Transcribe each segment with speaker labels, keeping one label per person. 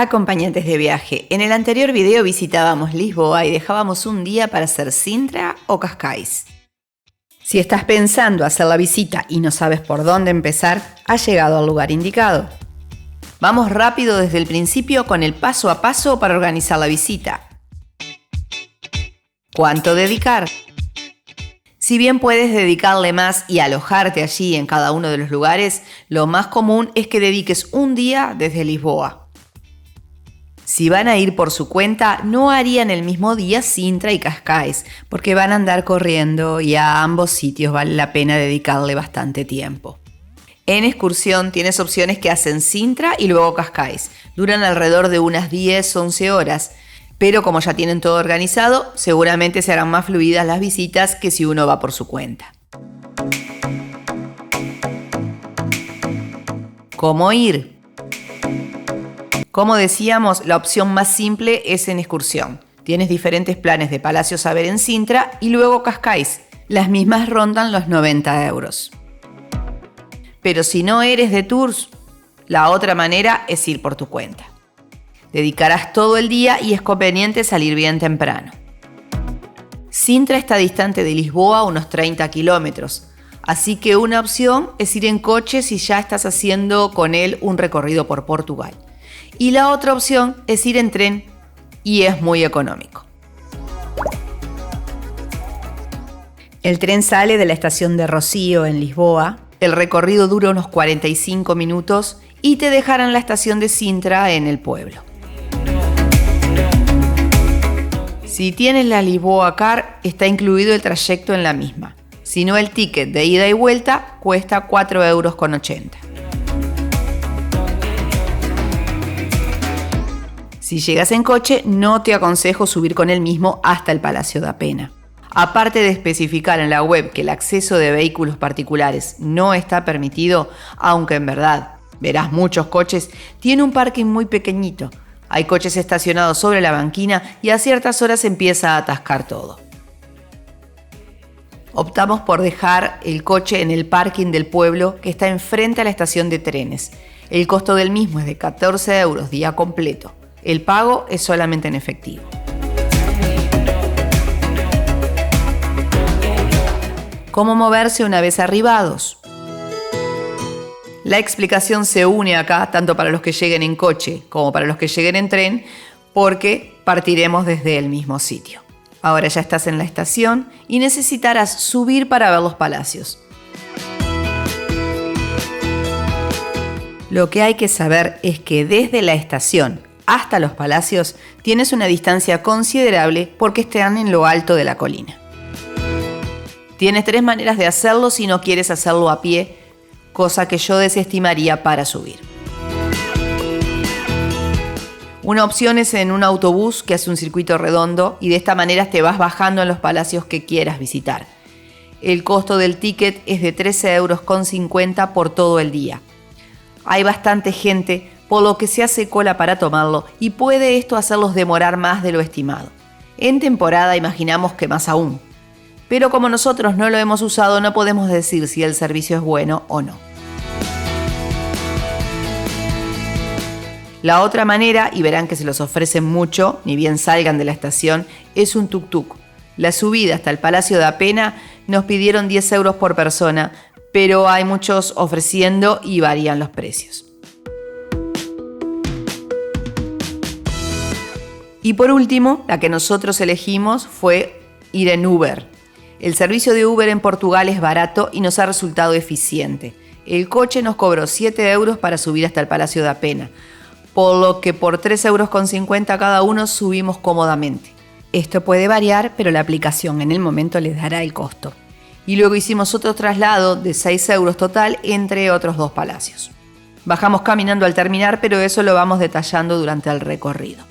Speaker 1: Acompañantes de viaje. En el anterior video visitábamos Lisboa y dejábamos un día para hacer Sintra o Cascais. Si estás pensando hacer la visita y no sabes por dónde empezar, has llegado al lugar indicado. Vamos rápido desde el principio con el paso a paso para organizar la visita. ¿Cuánto dedicar? Si bien puedes dedicarle más y alojarte allí en cada uno de los lugares, lo más común es que dediques un día desde Lisboa. Si van a ir por su cuenta, no harían el mismo día Sintra y Cascais, porque van a andar corriendo y a ambos sitios vale la pena dedicarle bastante tiempo. En excursión tienes opciones que hacen Sintra y luego Cascais. Duran alrededor de unas 10-11 horas, pero como ya tienen todo organizado, seguramente se harán más fluidas las visitas que si uno va por su cuenta. ¿Cómo ir? Como decíamos, la opción más simple es en excursión. Tienes diferentes planes de palacios a ver en Sintra y luego Cascais. Las mismas rondan los 90 euros. Pero si no eres de tours, la otra manera es ir por tu cuenta. Dedicarás todo el día y es conveniente salir bien temprano. Sintra está distante de Lisboa unos 30 kilómetros, así que una opción es ir en coche si ya estás haciendo con él un recorrido por Portugal. Y la otra opción es ir en tren y es muy económico. El tren sale de la estación de Rossio en Lisboa. El recorrido dura unos 45 minutos y te dejará en la estación de Sintra en el pueblo. Si tienes la Lisboa Car, está incluido el trayecto en la misma. Si no, el ticket de ida y vuelta cuesta 4,80 euros. Si llegas en coche, no te aconsejo subir con el mismo hasta el Palacio da Pena. Aparte de especificar en la web que el acceso de vehículos particulares no está permitido, aunque en verdad verás muchos coches, tiene un parking muy pequeñito. Hay coches estacionados sobre la banquina y a ciertas horas empieza a atascar todo. Optamos por dejar el coche en el parking del pueblo que está enfrente a la estación de trenes. El costo del mismo es de 14 euros día completo. El pago es solamente en efectivo. ¿Cómo moverse una vez arribados? La explicación se une acá tanto para los que lleguen en coche como para los que lleguen en tren, porque partiremos desde el mismo sitio. Ahora ya estás en la estación y necesitarás subir para ver los palacios. Lo que hay que saber es que desde la estación hasta los palacios tienes una distancia considerable porque están en lo alto de la colina. Tienes 3 maneras de hacerlo si no quieres hacerlo a pie, cosa que yo desestimaría para subir. Una opción es en un autobús que hace un circuito redondo y de esta manera te vas bajando en los palacios que quieras visitar. El costo del ticket es de 13,50 euros por todo el día. Hay bastante gente, por lo que se hace cola para tomarlo y puede esto hacerlos demorar más de lo estimado. En temporada imaginamos que más aún. Pero como nosotros no lo hemos usado, no podemos decir si el servicio es bueno o no. La otra manera, y verán que se los ofrecen mucho, ni bien salgan de la estación, es un tuk-tuk. La subida hasta el Palacio da Pena nos pidieron 10 euros por persona, pero hay muchos ofreciendo y varían los precios. Y por último, la que nosotros elegimos fue ir en Uber. El servicio de Uber en Portugal es barato y nos ha resultado eficiente. El coche nos cobró 7 euros para subir hasta el Palacio da Pena, por lo que por 3,50 euros cada uno subimos cómodamente. Esto puede variar, pero la aplicación en el momento les dará el costo. Y luego hicimos otro traslado de 6 euros total entre otros 2 palacios. Bajamos caminando al terminar, pero eso lo vamos detallando durante el recorrido.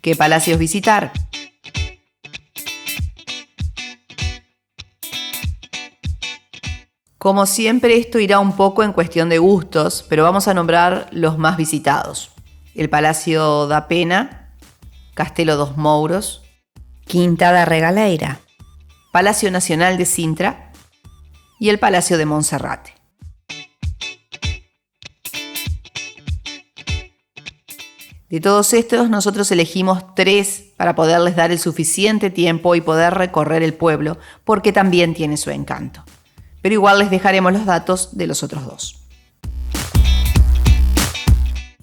Speaker 1: ¿Qué palacios visitar? Como siempre, esto irá un poco en cuestión de gustos, pero vamos a nombrar los más visitados. El Palacio da Pena, Castelo dos Mouros, Quinta da Regaleira, Palacio Nacional de Sintra y el Palacio de Monserrate. De todos estos, nosotros elegimos 3 para poderles dar el suficiente tiempo y poder recorrer el pueblo, porque también tiene su encanto. Pero igual les dejaremos los datos de los otros 2.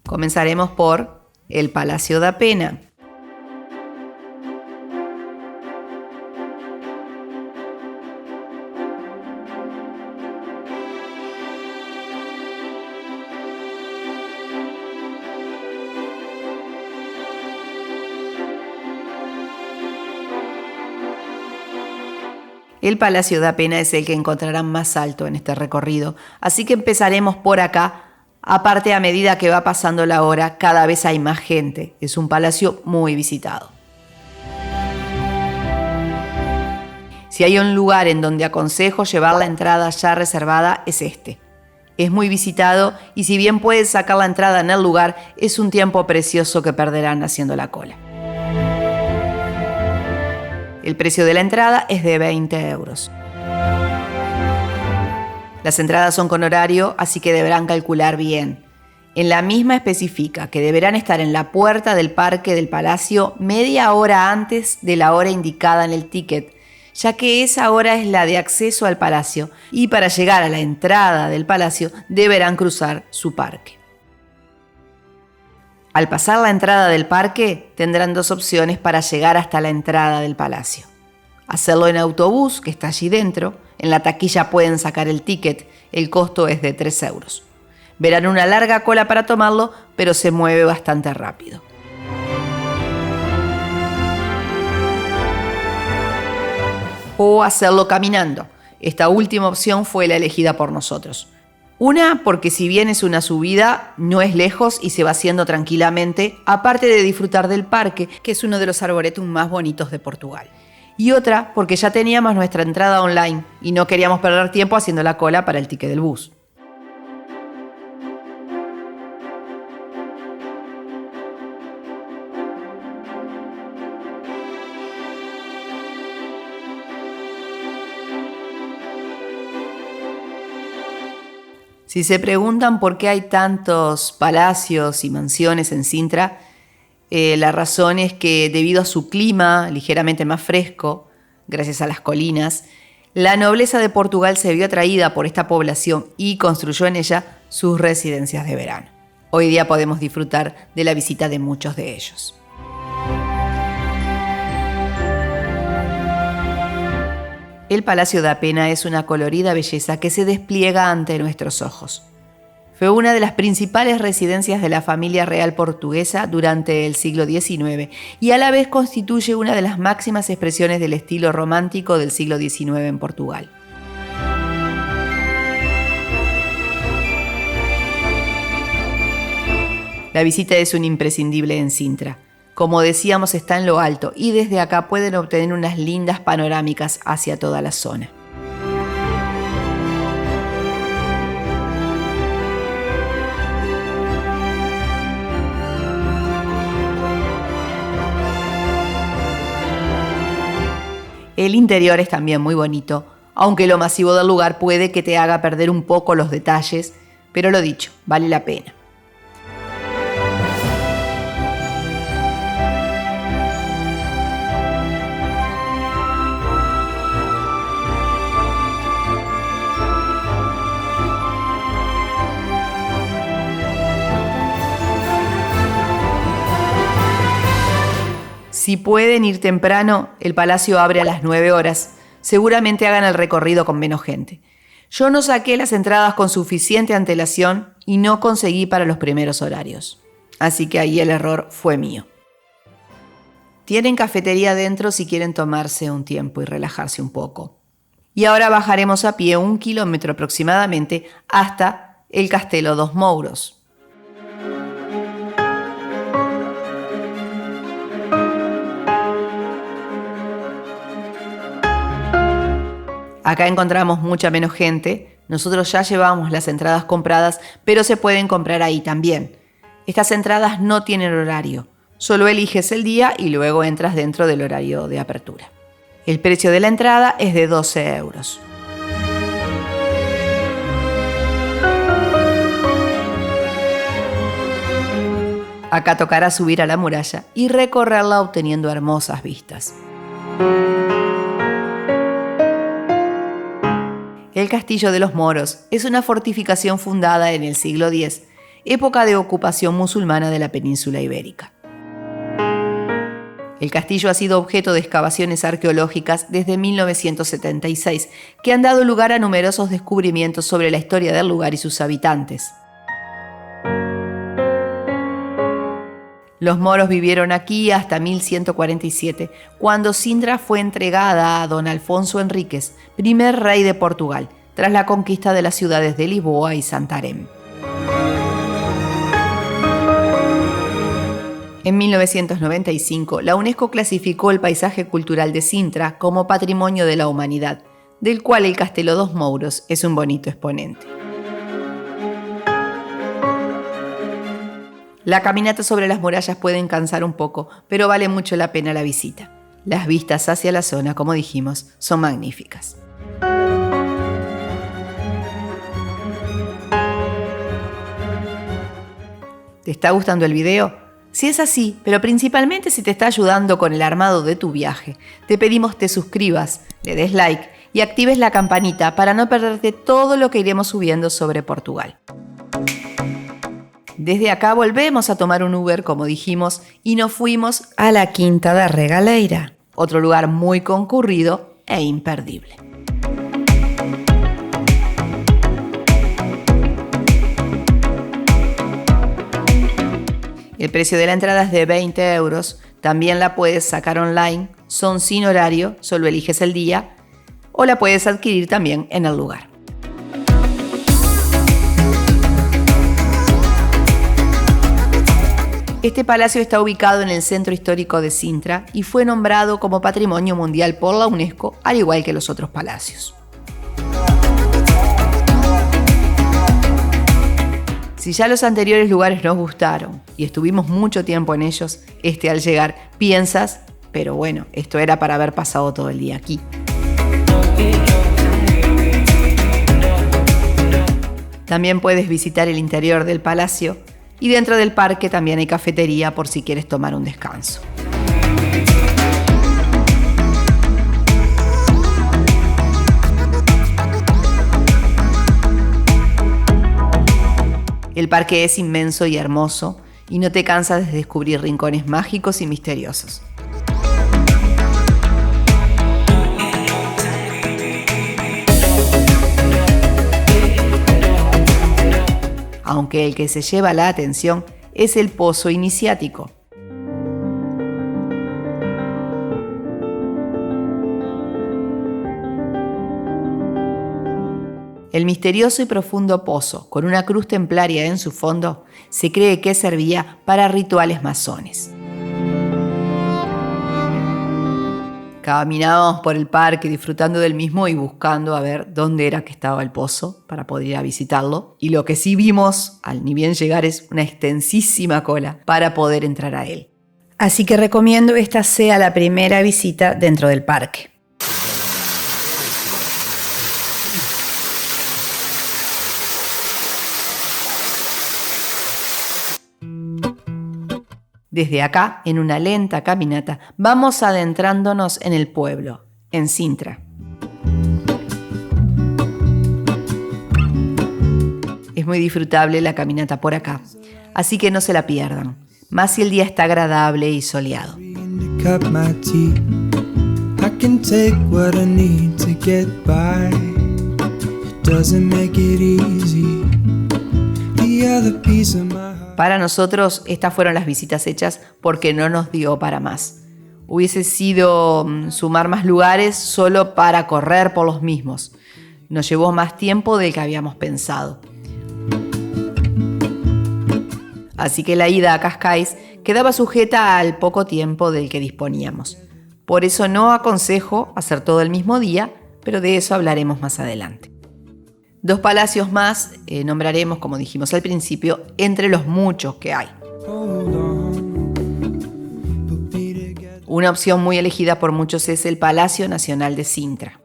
Speaker 1: Comenzaremos por el Palacio da Pena. El Palacio da Pena es el que encontrarán más alto en este recorrido, así que empezaremos por acá. Aparte, a medida que va pasando la hora, cada vez hay más gente. Es un palacio muy visitado. Si hay un lugar en donde aconsejo llevar la entrada ya reservada, es este. Es muy visitado y si bien puedes sacar la entrada en el lugar, es un tiempo precioso que perderán haciendo la cola. El precio de la entrada es de 20 euros. Las entradas son con horario, así que deberán calcular bien. En la misma especifica que deberán estar en la puerta del parque del palacio media hora antes de la hora indicada en el ticket, ya que esa hora es la de acceso al palacio y para llegar a la entrada del palacio deberán cruzar su parque. Al pasar la entrada del parque tendrán 2 opciones para llegar hasta la entrada del palacio. Hacerlo en autobús, que está allí dentro. En la taquilla pueden sacar el ticket, el costo es de 3 euros. Verán una larga cola para tomarlo, pero se mueve bastante rápido. O hacerlo caminando. Esta última opción fue la elegida por nosotros. Una, porque si bien es una subida, no es lejos y se va haciendo tranquilamente, aparte de disfrutar del parque, que es uno de los arboretum más bonitos de Portugal. Y otra, porque ya teníamos nuestra entrada online y no queríamos perder tiempo haciendo la cola para el ticket del bus. Si se preguntan por qué hay tantos palacios y mansiones en Sintra, la razón es que debido a su clima ligeramente más fresco, gracias a las colinas, la nobleza de Portugal se vio atraída por esta población y construyó en ella sus residencias de verano. Hoy día podemos disfrutar de la visita de muchos de ellos. El Palacio da Pena es una colorida belleza que se despliega ante nuestros ojos. Fue una de las principales residencias de la familia real portuguesa durante el siglo XIX y a la vez constituye una de las máximas expresiones del estilo romántico del siglo XIX en Portugal. La visita es un imprescindible en Sintra. Como decíamos, está en lo alto y desde acá pueden obtener unas lindas panorámicas hacia toda la zona. El interior es también muy bonito, aunque lo masivo del lugar puede que te haga perder un poco los detalles, pero lo dicho, vale la pena. Si pueden ir temprano, el palacio abre a las 9 horas. Seguramente hagan el recorrido con menos gente. Yo no saqué las entradas con suficiente antelación y no conseguí para los primeros horarios. Así que ahí el error fue mío. Tienen cafetería adentro si quieren tomarse un tiempo y relajarse un poco. Y ahora bajaremos a pie 1 kilómetro aproximadamente hasta el Castelo dos Mouros. Acá encontramos mucha menos gente. Nosotros ya llevamos las entradas compradas, pero se pueden comprar ahí también. Estas entradas no tienen horario. Solo eliges el día y luego entras dentro del horario de apertura. El precio de la entrada es de 12 euros. Acá tocará subir a la muralla y recorrerla obteniendo hermosas vistas. El Castillo de los Moros es una fortificación fundada en el siglo X, época de ocupación musulmana de la península ibérica. El castillo ha sido objeto de excavaciones arqueológicas desde 1976, que han dado lugar a numerosos descubrimientos sobre la historia del lugar y sus habitantes. Los moros vivieron aquí hasta 1147, cuando Sintra fue entregada a don Alfonso Enríquez, primer rey de Portugal, tras la conquista de las ciudades de Lisboa y Santarém. En 1995, la UNESCO clasificó el paisaje cultural de Sintra como Patrimonio de la Humanidad, del cual el Castelo dos Mouros es un bonito exponente. La caminata sobre las murallas puede cansar un poco, pero vale mucho la pena la visita. Las vistas hacia la zona, como dijimos, son magníficas. ¿Te está gustando el video? Si es así, pero principalmente si te está ayudando con el armado de tu viaje, te pedimos te suscribas, le des like y actives la campanita para no perderte todo lo que iremos subiendo sobre Portugal. Desde acá volvemos a tomar un Uber, como dijimos, y nos fuimos a la Quinta da Regaleira, otro lugar muy concurrido e imperdible. El precio de la entrada es de 20 euros, también la puedes sacar online, son sin horario, solo eliges el día, o la puedes adquirir también en el lugar. Este palacio está ubicado en el centro histórico de Sintra y fue nombrado como Patrimonio Mundial por la UNESCO, al igual que los otros palacios. Si ya los anteriores lugares nos gustaron y estuvimos mucho tiempo en ellos, al llegar piensas, pero bueno, esto era para haber pasado todo el día aquí. También puedes visitar el interior del palacio y dentro del parque también hay cafetería por si quieres tomar un descanso. El parque es inmenso y hermoso y no te cansas de descubrir rincones mágicos y misteriosos. Aunque el que se lleva la atención es el pozo iniciático. El misterioso y profundo pozo, con una cruz templaria en su fondo, se cree que servía para rituales masones. Caminábamos por el parque disfrutando del mismo y buscando a ver dónde era que estaba el pozo para poder ir a visitarlo. Y lo que sí vimos, al ni bien llegar, es una extensísima cola para poder entrar a él. Así que recomiendo esta sea la primera visita dentro del parque. Desde acá, en una lenta caminata, vamos adentrándonos en el pueblo, en Sintra. Es muy disfrutable la caminata por acá, así que no se la pierdan, más si el día está agradable y soleado. Para nosotros estas fueron las visitas hechas porque no nos dio para más. Hubiese sido sumar más lugares solo para correr por los mismos. Nos llevó más tiempo del que habíamos pensado. Así que la ida a Cascais quedaba sujeta al poco tiempo del que disponíamos. Por eso no aconsejo hacer todo el mismo día, pero de eso hablaremos más adelante. 2 palacios más nombraremos, como dijimos al principio, entre los muchos que hay. Una opción muy elegida por muchos es el Palacio Nacional de Sintra.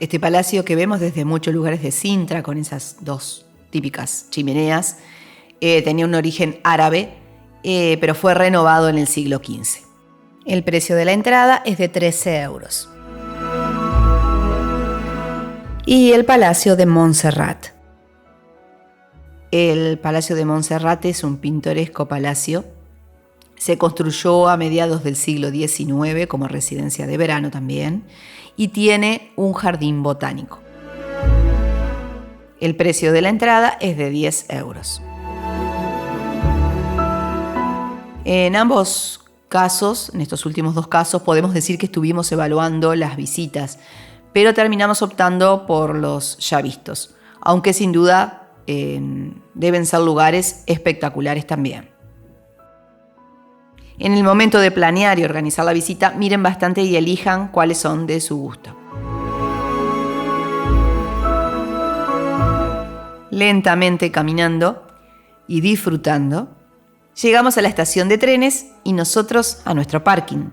Speaker 1: Este palacio que vemos desde muchos lugares de Sintra, con esas dos típicas chimeneas, tenía un origen árabe, pero fue renovado en el siglo XV. El precio de la entrada es de 13 euros. Y el Palacio de Montserrat. El Palacio de Montserrat es un pintoresco palacio. Se construyó a mediados del siglo XIX como residencia de verano también y tiene un jardín botánico. El precio de la entrada es de 10 euros. En ambos casos, en estos últimos dos casos, podemos decir que estuvimos evaluando las visitas, pero terminamos optando por los ya vistos, aunque sin duda deben ser lugares espectaculares también. En el momento de planear y organizar la visita, miren bastante y elijan cuáles son de su gusto. Lentamente caminando y disfrutando, llegamos a la estación de trenes y nosotros a nuestro parking.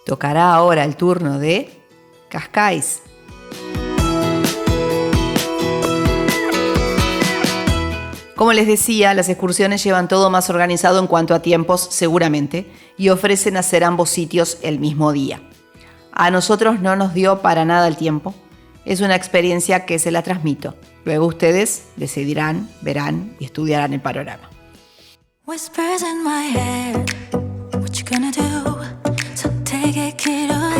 Speaker 1: Tocará ahora el turno de Cascais. Como les decía, las excursiones llevan todo más organizado en cuanto a tiempos, seguramente, y ofrecen hacer ambos sitios el mismo día. A nosotros no nos dio para nada el tiempo. Es una experiencia que se la transmito. Luego ustedes decidirán, verán y estudiarán el panorama. Whispers in my head, what you gonna do? So take it, 기도해.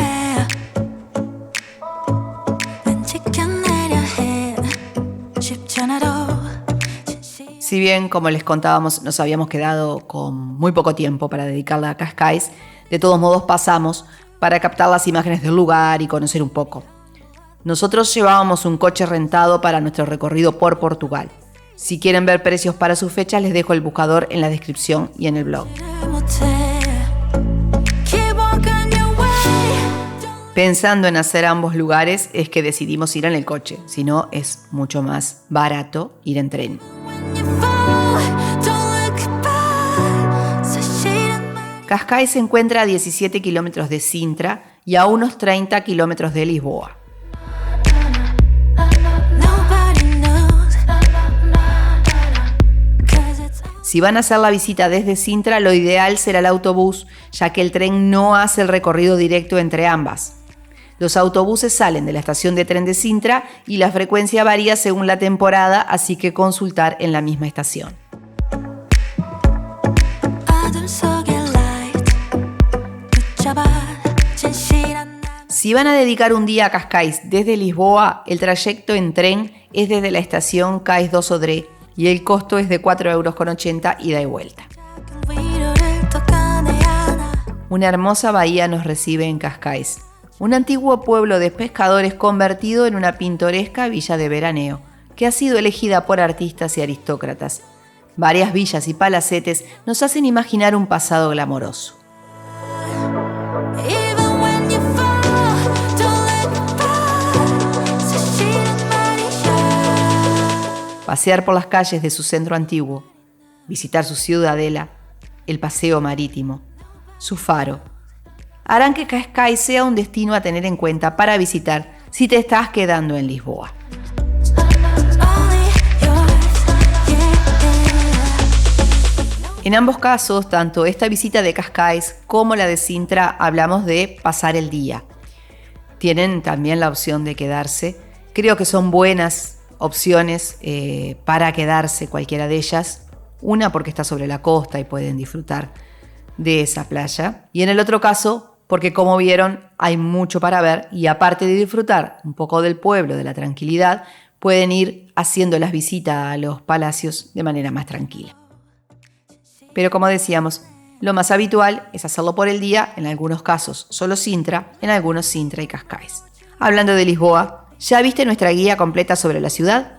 Speaker 1: Si bien, como les contábamos, nos habíamos quedado con muy poco tiempo para dedicarla a Cascais, de todos modos pasamos para captar las imágenes del lugar y conocer un poco. Nosotros llevábamos un coche rentado para nuestro recorrido por Portugal. Si quieren ver precios para sus fechas, les dejo el buscador en la descripción y en el blog. Pensando en hacer ambos lugares es que decidimos ir en el coche, si no es mucho más barato ir en tren. Cascais se encuentra a 17 kilómetros de Sintra y a unos 30 kilómetros de Lisboa. Si van a hacer la visita desde Sintra, lo ideal será el autobús, ya que el tren no hace el recorrido directo entre ambas. Los autobuses salen de la estación de tren de Sintra y la frecuencia varía según la temporada, así que consultar en la misma estación. Si van a dedicar un día a Cascais desde Lisboa, el trayecto en tren es desde la estación Cais do Sodré y el costo es de 4,80 € ida y vuelta. Una hermosa bahía nos recibe en Cascais, un antiguo pueblo de pescadores convertido en una pintoresca villa de veraneo, que ha sido elegida por artistas y aristócratas. Varias villas y palacetes nos hacen imaginar un pasado glamoroso. Pasear por las calles de su centro antiguo, visitar su ciudadela, el paseo marítimo, su faro, harán que Cascais sea un destino a tener en cuenta para visitar si te estás quedando en Lisboa. En ambos casos, tanto esta visita de Cascais como la de Sintra, hablamos de pasar el día. Tienen también la opción de quedarse. Creo que son buenas opciones para quedarse, cualquiera de ellas. Una porque está sobre la costa y pueden disfrutar de esa playa. Y en el otro caso, porque como vieron, hay mucho para ver y aparte de disfrutar un poco del pueblo, de la tranquilidad, pueden ir haciendo las visitas a los palacios de manera más tranquila. Pero como decíamos, lo más habitual es hacerlo por el día, en algunos casos solo Sintra, en algunos Sintra y Cascais. Hablando de Lisboa, ¿ya viste nuestra guía completa sobre la ciudad?